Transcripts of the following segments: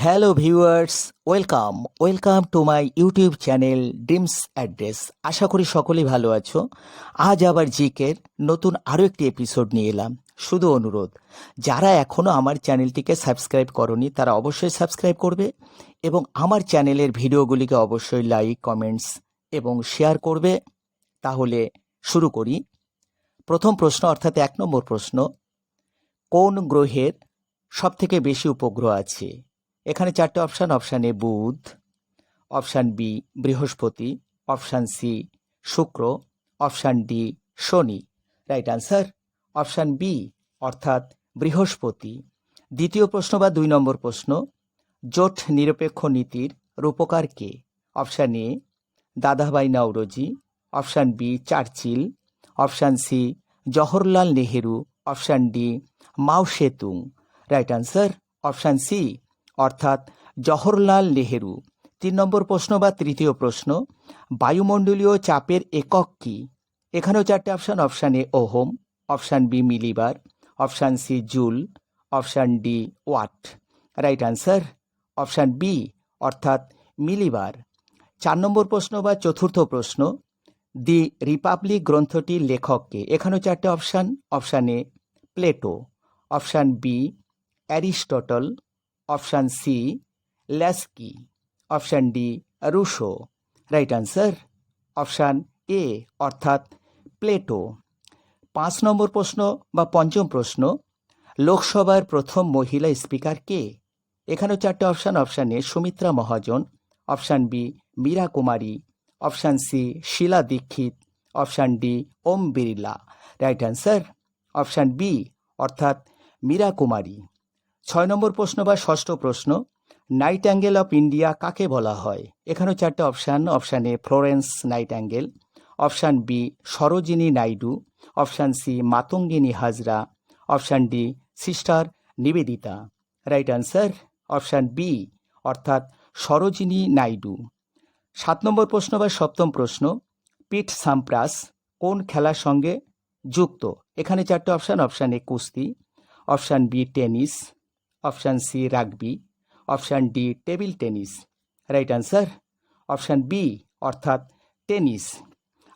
Hello viewers, welcome to my YouTube channel Dreams Address. আশা করি সকলেই ভালো আছো। আজ আবার জিকের নতুন আরও একটি এপিসোড নিয়ে এলাম। শুধু অনুরোধ, যারা এখনও আমার চ্যানেলটিকে সাবস্ক্রাইব করনি তারা অবশ্যই সাবস্ক্রাইব করবে এবং আমার চ্যানেলের ভিডিওগুলিকে অবশ্যই লাইক, কমেন্টস এবং শেয়ার করবে। তাহলে শুরু করি। প্রথম প্রশ্ন অর্থাৎ 1 নম্বর প্রশ্ন, কোন গ্রহের সবথেকে বেশি উপগ্রহ আছে? এখানে 4টে অপশান। অপশান এ বুধ, অপশান বি বৃহস্পতি, অপশান সি শুক্র, অপশান ডি শনি। রাইট আনসার অপশান বি অর্থাৎ বৃহস্পতি। দ্বিতীয় প্রশ্ন বা 2 নম্বর প্রশ্ন, জোট নিরপেক্ষ নীতির রূপকার কে? Option A Dadabhai Naoroji, option B Churchill, option C Jawaharlal Nehru, option D Mao Tsetung. Right answer option C অর্থাৎ জওহরলাল নেহেরু। 3 নম্বর প্রশ্ন বা তৃতীয় প্রশ্ন, বায়ুমণ্ডলীয় চাপের একক কি? এখানেও 4টে অপশান। Option A ohm, option B millibar, option C joule, option D watt. Right answer option B অর্থাৎ মিলিবার। 4 নম্বর প্রশ্ন বা চতুর্থ প্রশ্ন, দি রিপাবলিক গ্রন্থটির লেখক কে? এখানেও 4টে অপশান। Option A Plato, option B Aristotle, option C Laski, option D Rousseau. Right answer option A অর্থাৎ প্লেটো। 5 নম্বর প্রশ্ন বা পঞ্চম প্রশ্ন, লোকসভার প্রথম মহিলা স্পিকার কে? এখানেও 4টে অপশান। Option A Sumitra Mahajan, option B Meira Kumari, option C Sheila Dikshit, option D Om Birla. Right answer option B অর্থাৎ মীরা কুমারী। 6 নম্বর প্রশ্ন বা ষষ্ঠ প্রশ্ন, নাইটাঙ্গেল অফ ইন্ডিয়া কাকে বলা হয়? এখানেও 4টে অপশান। Option A Florence Nightingale, option B Sarojini Naidu, option C Matangini Hazra, option D sister Nivedita. Right answer option B অর্থাৎ সরোজিনী নাইডু। 7 নম্বর প্রশ্ন বা সপ্তম প্রশ্ন, পিট সাম্প্রাস কোন খেলার সঙ্গে যুক্ত? এখানে 4টে অপশান। অপশান এ কুস্তি, option B tennis, option C rugby, option D table tennis. Right answer option B অর্থাৎ টেনিস।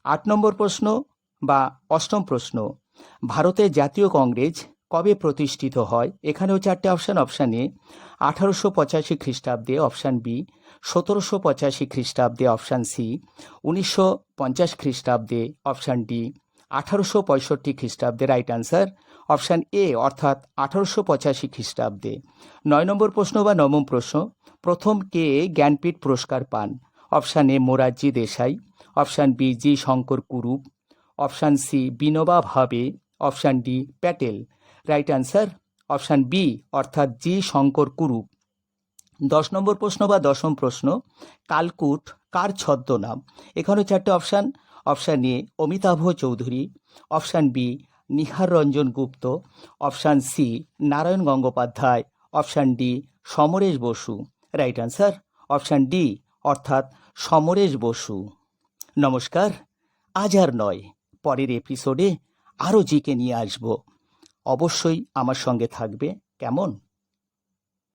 8 নম্বর প্রশ্ন বা অষ্টম প্রশ্ন, ভারতের জাতীয় কংগ্রেস কবে প্রতিষ্ঠিত হয়? এখানেও 4টে অপশান। অপশান এ 1885 খ্রিস্টাব্দে, অপশান বি 1785 খ্রিস্টাব্দে, অপশান সি 1950 খ্রিস্টাব্দে, অপশান ডি 1865 খ্রিস্টাব্দে। রাইট আনসার অপশান এ অর্থাৎ 1885 খ্রিস্টাব্দে। 9 নম্বর প্রশ্ন বা নবম প্রশ্ন, প্রথম কে জ্ঞানপীঠ পুরস্কার পান? Option A Morarji Desai, option B G Shankar Kurup, option C Vinoba Bhave, option D Patel. Right answer option B অর্থাৎ জি শঙ্কর কুরুপ। 10 নম্বর প্রশ্ন বা দশম প্রশ্ন, কালকুট কার ছদ্মনাম? এখানেও 4টে অপশান। Option A Amitabha Chowdhury, option B Nihar Ranjan Gupta, option C Narayan Gangopadhyay, option D Samaresh Basu. Right answer option D অর্থাৎ সমরেশ বসু। নমস্কার, আজ আর নয়, পরের এপিসোডে আরও জিকে নিয়ে আসব। অবশ্যই আমার সঙ্গে থাকবে, কেমন?